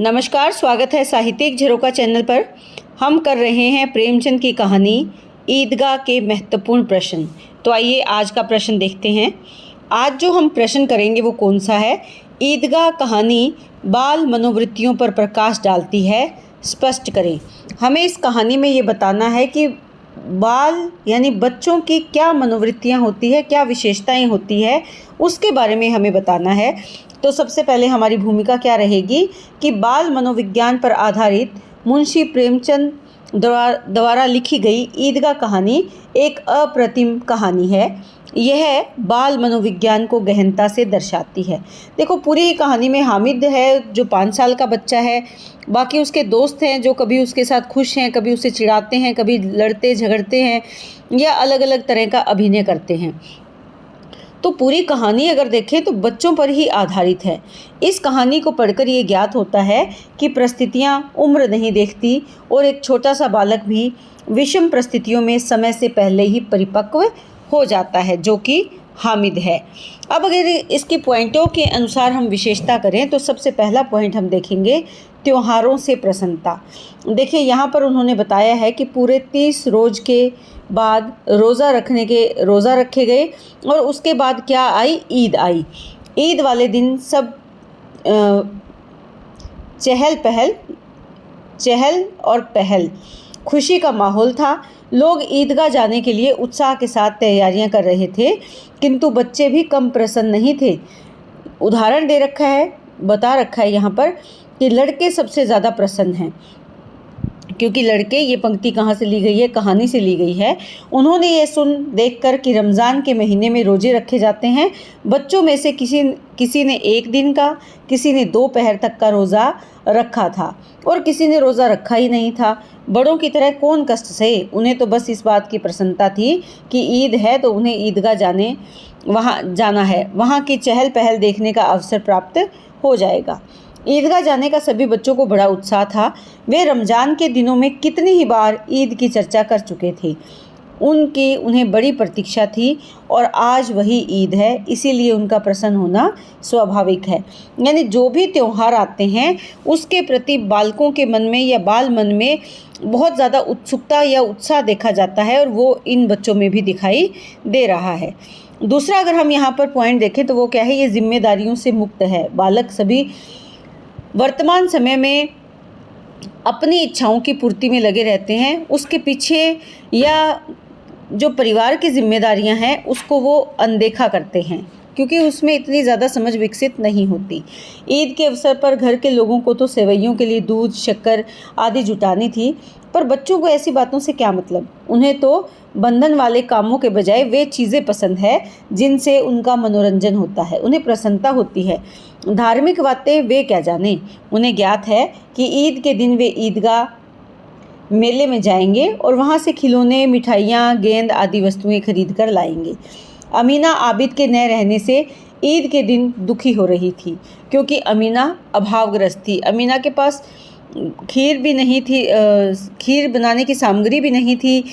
नमस्कार, स्वागत है साहित्यिक झरोका चैनल पर। हम कर रहे हैं प्रेमचंद की कहानी ईदगाह के महत्वपूर्ण प्रश्न। तो आइए आज का प्रश्न देखते हैं। आज जो हम प्रश्न करेंगे वो कौन सा है? ईदगाह कहानी बाल मनोवृत्तियों पर प्रकाश डालती है, स्पष्ट करें। हमें इस कहानी में ये बताना है कि बाल यानी बच्चों की क्या मनोवृत्तियाँ होती है, क्या विशेषताएं होती है, उसके बारे में हमें बताना है। तो सबसे पहले हमारी भूमिका क्या रहेगी कि बाल मनोविज्ञान पर आधारित मुंशी प्रेमचंद द्वारा लिखी गई ईदगाह कहानी एक अप्रतिम कहानी है। यह बाल मनोविज्ञान को गहनता से दर्शाती है। देखो, पूरी कहानी में हामिद है जो 5 साल का बच्चा है, बाकी उसके दोस्त हैं जो कभी उसके साथ खुश हैं, कभी उसे चिढ़ाते हैं, कभी लड़ते झगड़ते हैं या अलग अलग तरह का अभिनय करते हैं। तो पूरी कहानी अगर देखें तो बच्चों पर ही आधारित है। इस कहानी को पढ़कर ये ज्ञात होता है कि परिस्थितियाँ उम्र नहीं देखती और एक छोटा सा बालक भी विषम परिस्थितियों में समय से पहले ही परिपक्व हो जाता है, जो कि हामिद है। अब अगर इसकी पॉइंटों के अनुसार हम विशेषता करें तो सबसे पहला पॉइंट हम देखेंगे त्योहारों से प्रसन्नता। देखिए, यहाँ पर उन्होंने बताया है कि पूरे 30 रोज़ के बाद रोज़ा रखे गए और उसके बाद क्या आई? ईद आई। ईद वाले दिन सब चहल और पहल, खुशी का माहौल था। लोग ईदगाह जाने के लिए उत्साह के साथ तैयारियां कर रहे थे, किंतु बच्चे भी कम प्रसन्न नहीं थे। उदाहरण बता रखा है यहाँ पर कि लड़के सबसे ज़्यादा प्रसन्न हैं, क्योंकि लड़के, ये पंक्ति कहाँ से ली गई है? कहानी से ली गई है। उन्होंने ये सुन देखकर कि रमज़ान के महीने में रोज़े रखे जाते हैं। बच्चों में से किसी ने 1 दिन का, किसी ने 2 पहर तक का रोज़ा रखा था और किसी ने रोज़ा रखा ही नहीं था। बड़ों की तरह कौन कष्ट सहे? उन्हें तो बस इस बात की प्रसन्नता थी कि ईद है तो उन्हें ईदगाह जाना है, वहाँ की चहल पहल देखने का अवसर प्राप्त हो जाएगा। ईदगाह जाने का सभी बच्चों को बड़ा उत्साह था। वे रमज़ान के दिनों में कितनी ही बार ईद की चर्चा कर चुके थे। उन्हें बड़ी प्रतीक्षा थी और आज वही ईद है, इसीलिए उनका प्रसन्न होना स्वाभाविक है। यानी जो भी त्यौहार आते हैं उसके प्रति बालकों के मन में या बाल मन में बहुत ज़्यादा उत्सुकता या उत्साह देखा जाता है और वो इन बच्चों में भी दिखाई दे रहा है। दूसरा, अगर हम यहाँ पर पॉइंट देखें तो वो क्या है? ये जिम्मेदारियों से मुक्त है। बालक सभी वर्तमान समय में अपनी इच्छाओं की पूर्ति में लगे रहते हैं, उसके पीछे या जो परिवार की जिम्मेदारियां हैं उसको वो अनदेखा करते हैं, क्योंकि उसमें इतनी ज़्यादा समझ विकसित नहीं होती। ईद के अवसर पर घर के लोगों को तो सेवइयों के लिए दूध, शक्कर आदि जुटानी थी, पर बच्चों को ऐसी बातों से क्या मतलब? उन्हें तो बंधन वाले कामों के बजाय वे चीज़ें पसंद है जिनसे उनका मनोरंजन होता है, उन्हें प्रसन्नता होती है। धार्मिक बातें वे क्या जाने? उन्हें ज्ञात है कि ईद के दिन वे ईदगाह मेले में जाएंगे और वहाँ से खिलौने, मिठाइयाँ, गेंद आदि वस्तुएं खरीद कर लाएंगे। अमीना आबिद के न रहने से ईद के दिन दुखी हो रही थी, क्योंकि अमीना अभावग्रस्त थी। अमीना के पास खीर भी नहीं थी, खीर बनाने की सामग्री भी नहीं थी,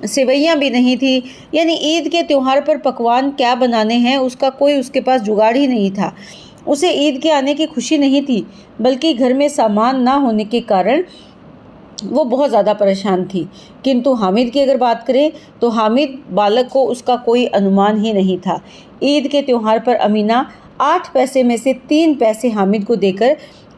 सेवइयाँ भी नहीं थी। यानी ईद के त्यौहार पर पकवान क्या बनाने हैं उसका कोई उसके पास जुगाड़ ही नहीं था। उसे ईद के आने की खुशी नहीं थी, बल्कि घर में सामान ना होने के कारण वो बहुत ज़्यादा परेशान थी। किंतु हामिद की अगर बात करें तो हामिद बालक को उसका कोई अनुमान ही नहीं था। ईद के त्यौहार पर अमीना 8 पैसे में से 3 पैसे हामिद को देकर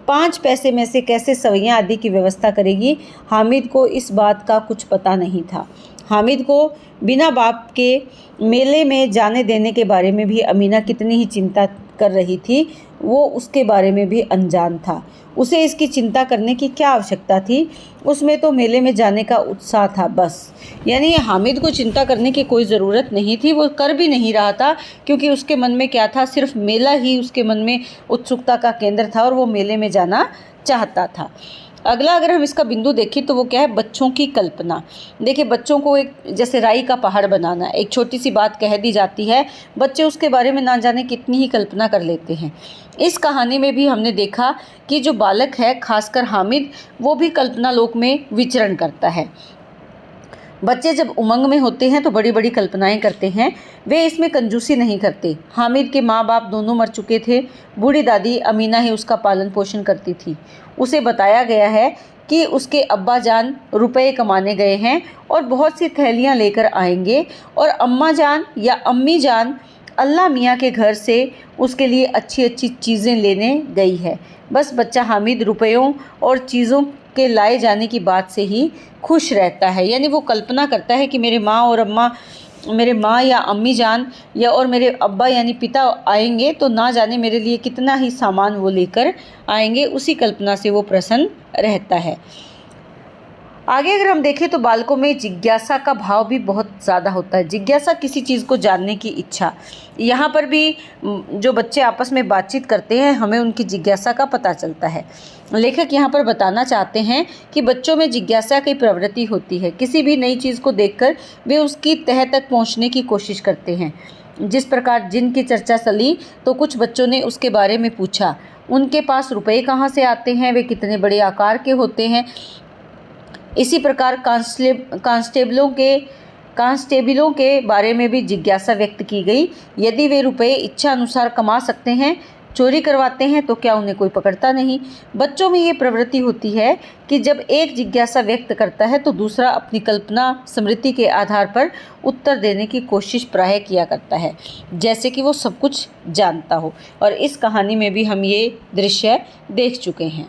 5 पैसे में से कैसे सवैयाँ आदि की व्यवस्था करेगी, हामिद को इस बात का कुछ पता नहीं था। हामिद को बिना बाप के मेले में जाने देने के बारे में भी अमीना कितनी ही चिंता कर रही थी, वो उसके बारे में भी अनजान था। उसे इसकी चिंता करने की क्या आवश्यकता थी? उसमें तो मेले में जाने का उत्साह था बस। यानी हामिद को चिंता करने की कोई ज़रूरत नहीं थी, वो कर भी नहीं रहा था, क्योंकि उसके मन में क्या था? सिर्फ मेला ही उसके मन में उत्सुकता का केंद्र था और वो मेले में जाना चाहता था। अगला अगर हम इसका बिंदु देखें तो वो क्या है? बच्चों की कल्पना। देखिए, बच्चों को एक जैसे राई का पहाड़ बनाना, एक छोटी सी बात कह दी जाती है, बच्चे उसके बारे में ना जाने कितनी ही कल्पना कर लेते हैं। इस कहानी में भी हमने देखा कि जो बालक है, खासकर हामिद, वो भी कल्पना लोक में विचरण करता है। बच्चे जब उमंग में होते हैं तो बड़ी बड़ी कल्पनाएं करते हैं, वे इसमें कंजूसी नहीं करते। हामिद के माँ बाप दोनों मर चुके थे। बूढ़ी दादी अमीना ही उसका पालन पोषण करती थी। उसे बताया गया है कि उसके अब्बा जान रुपए कमाने गए हैं और बहुत सी थैलियाँ लेकर आएंगे, और अम्मा जान या अम्मी जान अल्लाह मियाँ के घर से उसके लिए अच्छी अच्छी चीज़ें लेने गई है। बस बच्चा हामिद रुपयों और चीज़ों के लाए जाने की बात से ही खुश रहता है। यानी वो कल्पना करता है कि मेरे माँ या अम्मी जान या और मेरे अब्बा यानी पिता आएंगे तो ना जाने मेरे लिए कितना ही सामान वो लेकर आएंगे। उसी कल्पना से वो प्रसन्न रहता है। आगे अगर हम देखें तो बालकों में जिज्ञासा का भाव भी बहुत ज़्यादा होता है। जिज्ञासा किसी चीज़ को जानने की इच्छा। यहाँ पर भी जो बच्चे आपस में बातचीत करते हैं हमें उनकी जिज्ञासा का पता चलता है। लेखक यहाँ पर बताना चाहते हैं कि बच्चों में जिज्ञासा की प्रवृत्ति होती है। किसी भी नई चीज़ को देखकर वे उसकी तह तक पहुँचने की कोशिश करते हैं। जिस प्रकार जिन की चर्चा चली तो कुछ बच्चों ने उसके बारे में पूछा, उनके पास रुपए कहाँ से आते हैं, वे कितने बड़े आकार के होते हैं। इसी प्रकार कांस्टेबलों के बारे में भी जिज्ञासा व्यक्त की गई। यदि वे रुपए इच्छा अनुसार कमा सकते हैं, चोरी करवाते हैं तो क्या उन्हें कोई पकड़ता नहीं। बच्चों में ये प्रवृत्ति होती है कि जब एक जिज्ञासा व्यक्त करता है तो दूसरा अपनी कल्पना स्मृति के आधार पर उत्तर देने की कोशिश प्रायः किया करता है, जैसे कि वो सब कुछ जानता हो। और इस कहानी में भी हम ये दृश्य देख चुके हैं।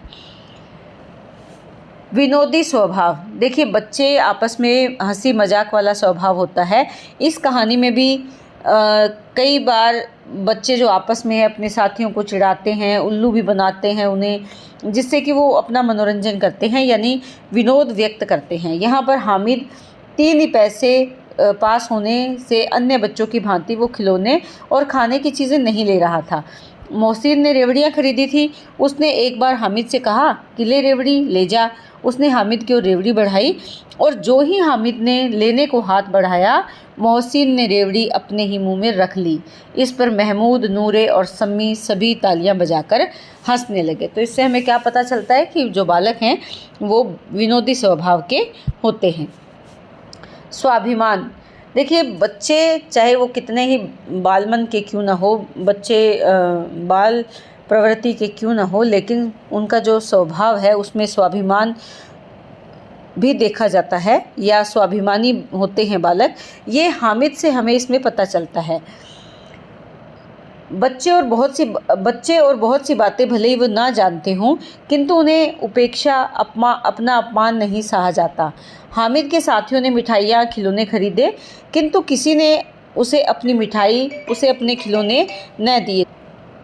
विनोदी स्वभाव। देखिए बच्चे आपस में हंसी मजाक वाला स्वभाव होता है। इस कहानी में भी कई बार बच्चे जो आपस में अपने साथियों को चिढ़ाते हैं, उल्लू भी बनाते हैं उन्हें, जिससे कि वो अपना मनोरंजन करते हैं यानी विनोद व्यक्त करते हैं। यहाँ पर हामिद 3 ही पैसे पास होने से अन्य बच्चों की भांति वो खिलौने और खाने की चीज़ें नहीं ले रहा था। मोहसिन ने रेवड़ियाँ खरीदी थी। उसने एक बार हामिद से कहा कि ले रेवड़ी ले जा। उसने हामिद की ओर रेवड़ी बढ़ाई और जो ही हामिद ने लेने को हाथ बढ़ाया, मोहसिन ने रेवड़ी अपने ही मुंह में रख ली। इस पर महमूद, नूरे और सम्मी सभी तालियां बजाकर हंसने लगे। तो इससे हमें क्या पता चलता है कि जो बालक हैं वो विनोदी स्वभाव के होते हैं। स्वाभिमान। देखिए बच्चे चाहे वो कितने ही बालमन के क्यों ना हो, बच्चे बाल प्रवृत्ति के क्यों ना हो, लेकिन उनका जो स्वभाव है उसमें स्वाभिमान भी देखा जाता है या स्वाभिमानी होते हैं बालक। ये हामिद से हमें इसमें पता चलता है। बच्चे और बहुत सी बातें भले ही वो ना जानते हों, किंतु उन्हें उपेक्षा अपना अपमान नहीं सहा जाता। हामिद के साथियों ने मिठाइयाँ खिलौने खरीदे, किंतु किसी ने उसे अपनी मिठाई, उसे अपने खिलौने न दिए।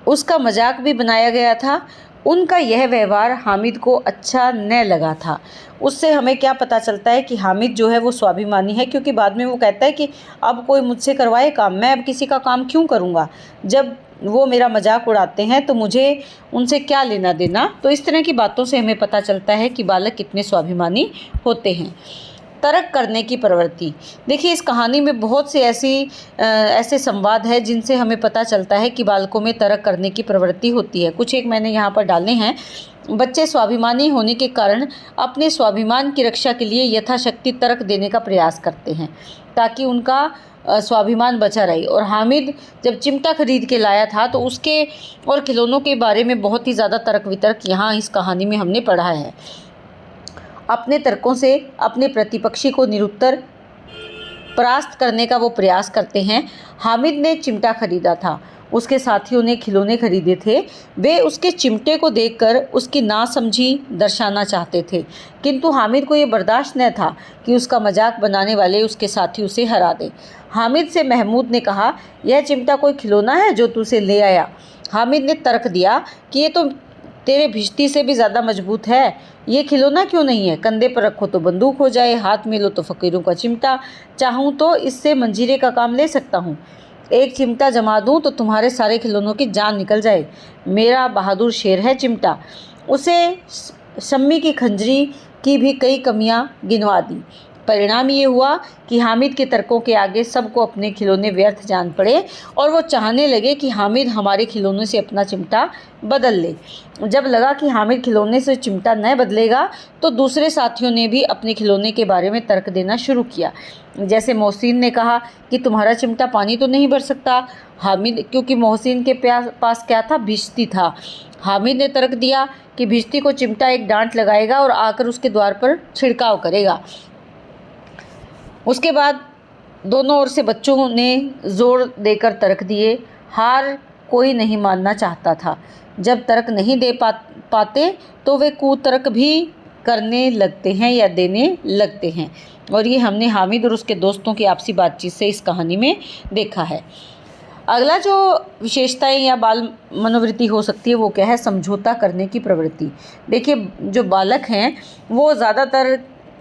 उसका मजाक भी बनाया गया था। उनका यह व्यवहार हामिद को अच्छा न लगा था। उससे हमें क्या पता चलता है कि हामिद जो है वो स्वाभिमानी है, क्योंकि बाद में वो कहता है कि अब कोई मुझसे करवाए काम, मैं अब किसी का काम क्यों करूँगा, जब वो मेरा मजाक उड़ाते हैं तो मुझे उनसे क्या लेना देना। तो इस तरह की बातों से हमें पता चलता है कि बालक कितने स्वाभिमानी होते हैं। तर्क करने की प्रवृत्ति। देखिए इस कहानी में बहुत से ऐसे संवाद है जिनसे हमें पता चलता है कि बालकों में तर्क करने की प्रवृत्ति होती है। कुछ एक मैंने यहाँ पर डाले हैं। बच्चे स्वाभिमानी होने के कारण अपने स्वाभिमान की रक्षा के लिए यथाशक्ति तर्क देने का प्रयास करते हैं ताकि उनका स्वाभिमान बचा रहे। और हामिद जब चिमटा खरीद के लाया था तो उसके और खिलौनों के बारे में बहुत ही ज़्यादा तर्क वितर्क यहाँ इस कहानी में हमने पढ़ा है। अपने तर्कों से अपने प्रतिपक्षी को निरुत्तर परास्त करने का वो प्रयास करते हैं। हामिद ने चिमटा खरीदा था, उसके साथियों ने खिलौने खरीदे थे। वे उसके चिमटे को देखकर उसकी नासमझी दर्शाना चाहते थे, किंतु हामिद को ये बर्दाश्त न था कि उसका मजाक बनाने वाले उसके साथी उसे हरा दें। हामिद से महमूद ने कहा, यह चिमटा कोई खिलौना है जो तू उसे ले आया? हामिद ने तर्क दिया कि ये तो तेरे भिश्ती से भी ज़्यादा मजबूत है, ये खिलौना क्यों नहीं है? कंधे पर रखो तो बंदूक हो जाए, हाथ में लो तो फ़कीरों का चिमटा, चाहूँ तो इससे मंजीरे का काम ले सकता हूँ। एक चिमटा जमा दूँ तो तुम्हारे सारे खिलौनों की जान निकल जाए। मेरा बहादुर शेर है चिमटा। उसे शम्मी की खंजरी की भी कई कमियाँ गिनवा दी। परिणाम ये हुआ कि हामिद के तर्कों के आगे सबको अपने खिलौने व्यर्थ जान पड़े और वो चाहने लगे कि हामिद हमारे खिलौनों से अपना चिमटा बदल ले। जब लगा कि हामिद खिलौने से चिमटा न बदलेगा तो दूसरे साथियों ने भी अपने खिलौने के बारे में तर्क देना शुरू किया। जैसे मोहसिन ने कहा कि तुम्हारा चिमटा पानी तो नहीं भर सकता। हामिद, क्योंकि मोहसिन के पास क्या था, भिश्ती था। हामिद ने तर्क दिया कि भिश्ती को चिमटा एक डांट लगाएगा और आकर उसके द्वार पर छिड़काव करेगा। उसके बाद दोनों ओर से बच्चों ने जोर देकर तर्क दिए। हार कोई नहीं मानना चाहता था। जब तर्क नहीं दे पाते तो वे कुतर्क भी करने लगते हैं या देने लगते हैं, और ये हमने हामिद और उसके दोस्तों की आपसी बातचीत से इस कहानी में देखा है। अगला जो विशेषताएं या बाल मनोवृत्ति हो सकती है वो क्या है, समझौता करने की प्रवृत्ति। देखिए, जो बालक हैं वो ज़्यादातर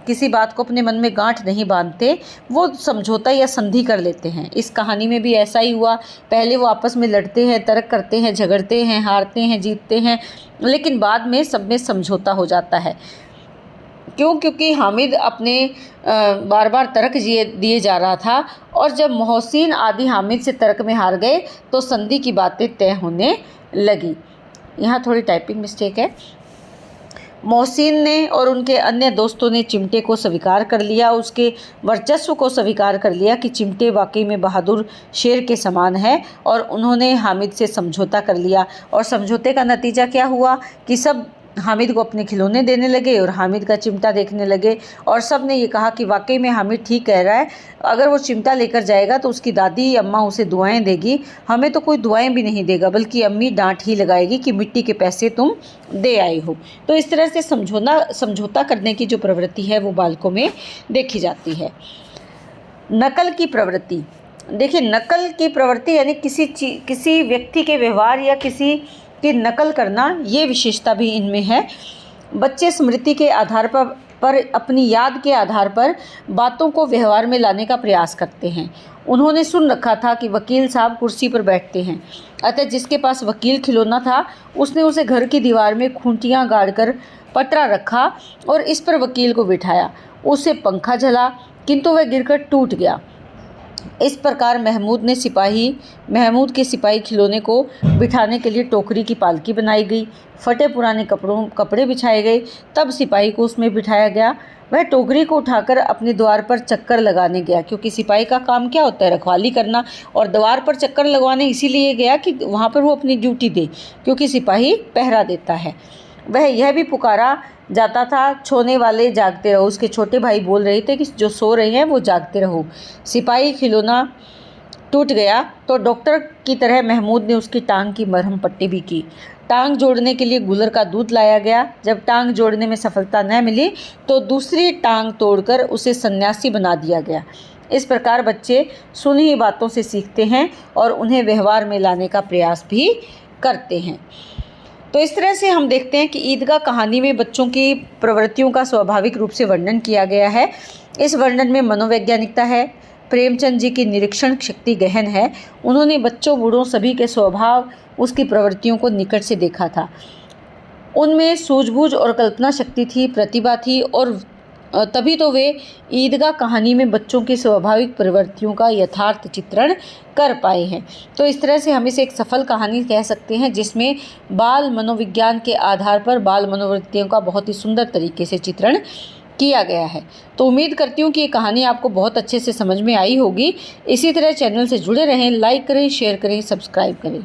किसी बात को अपने मन में गांठ नहीं बांधते, वो समझौता या संधि कर लेते हैं। इस कहानी में भी ऐसा ही हुआ। पहले वो आपस में लड़ते हैं, तर्क करते हैं, झगड़ते हैं, हारते हैं, जीतते हैं, लेकिन बाद में सब में समझौता हो जाता है। क्यों? क्योंकि हामिद अपने बार बार तर्क दिए जा रहा था, और जब मोहसिन आदि हामिद से तर्क में हार गए तो संधि की बातें तय होने लगी। यहाँ थोड़ी टाइपिंग मिस्टेक है। मोहसिन ने और उनके अन्य दोस्तों ने चिमटे को स्वीकार कर लिया, उसके वर्चस्व को स्वीकार कर लिया कि चिमटे वाकई में बहादुर शेर के समान है, और उन्होंने हामिद से समझौता कर लिया। और समझौते का नतीजा क्या हुआ कि सब हामिद को अपने खिलौने देने लगे और हामिद का चिमटा देखने लगे, और सब ने ये कहा कि वाकई में हामिद ठीक कह रहा है। अगर वो चिमटा लेकर जाएगा तो उसकी दादी अम्मा उसे दुआएं देगी, हमें तो कोई दुआएं भी नहीं देगा, बल्कि अम्मी डांट ही लगाएगी कि मिट्टी के पैसे तुम दे आए हो। तो इस तरह से समझौता करने की जो प्रवृत्ति है वो बालकों में देखी जाती है। नकल की प्रवृत्ति। देखिए, नकल की प्रवृत्ति यानी किसी व्यक्ति के व्यवहार या किसी की नकल करना, ये विशेषता भी इनमें है। बच्चे स्मृति के आधार पर अपनी याद के आधार पर बातों को व्यवहार में लाने का प्रयास करते हैं। उन्होंने सुन रखा था कि वकील साहब कुर्सी पर बैठते हैं, अतः जिसके पास वकील खिलौना था उसने उसे घर की दीवार में खूंटियाँ गाड़कर पटरा रखा और इस पर वकील को बिठाया। उससे पंखा जला, किंतु वह गिरकर टूट गया। इस प्रकार महमूद के सिपाही खिलौने को बिठाने के लिए टोकरी की पालकी बनाई गई, फटे पुराने कपड़े बिछाए गए, तब सिपाही को उसमें बिठाया गया। वह टोकरी को उठाकर अपने द्वार पर चक्कर लगाने गया, क्योंकि सिपाही का काम क्या होता है, रखवाली करना, और द्वार पर चक्कर लगवाने इसीलिए गया कि वहाँ पर वो अपनी ड्यूटी दे, क्योंकि सिपाही पहरा देता है। वह यह भी पुकारा जाता था, सोने वाले जागते रहो। उसके छोटे भाई बोल रहे थे कि जो सो रहे हैं वो जागते रहो। सिपाही खिलौना टूट गया तो डॉक्टर की तरह महमूद ने उसकी टांग की मरहम पट्टी भी की। टांग जोड़ने के लिए गुलर का दूध लाया गया। जब टांग जोड़ने में सफलता न मिली तो दूसरी टांग तोड़कर उसे सन्यासी बना दिया गया। इस प्रकार बच्चे सुनी बातों से सीखते हैं और उन्हें व्यवहार में लाने का प्रयास भी करते हैं। तो इस तरह से हम देखते हैं कि ईदगाह कहानी में बच्चों की प्रवृत्तियों का स्वाभाविक रूप से वर्णन किया गया है। इस वर्णन में मनोवैज्ञानिकता है। प्रेमचंद जी की निरीक्षण शक्ति गहन है। उन्होंने बच्चों बूढ़ों सभी के स्वभाव, उसकी प्रवृत्तियों को निकट से देखा था। उनमें सूझबूझ और कल्पना शक्ति थी, प्रतिभा थी, और तभी तो वे ईदगाह कहानी में बच्चों की स्वाभाविक प्रवृत्तियों का यथार्थ चित्रण कर पाए हैं। तो इस तरह से हम इसे एक सफल कहानी कह सकते हैं, जिसमें बाल मनोविज्ञान के आधार पर बाल मनोवृत्तियों का बहुत ही सुंदर तरीके से चित्रण किया गया है। तो उम्मीद करती हूँ कि ये कहानी आपको बहुत अच्छे से समझ में आई होगी। इसी तरह चैनल से जुड़े रहें, लाइक करें, शेयर करें, सब्सक्राइब करें।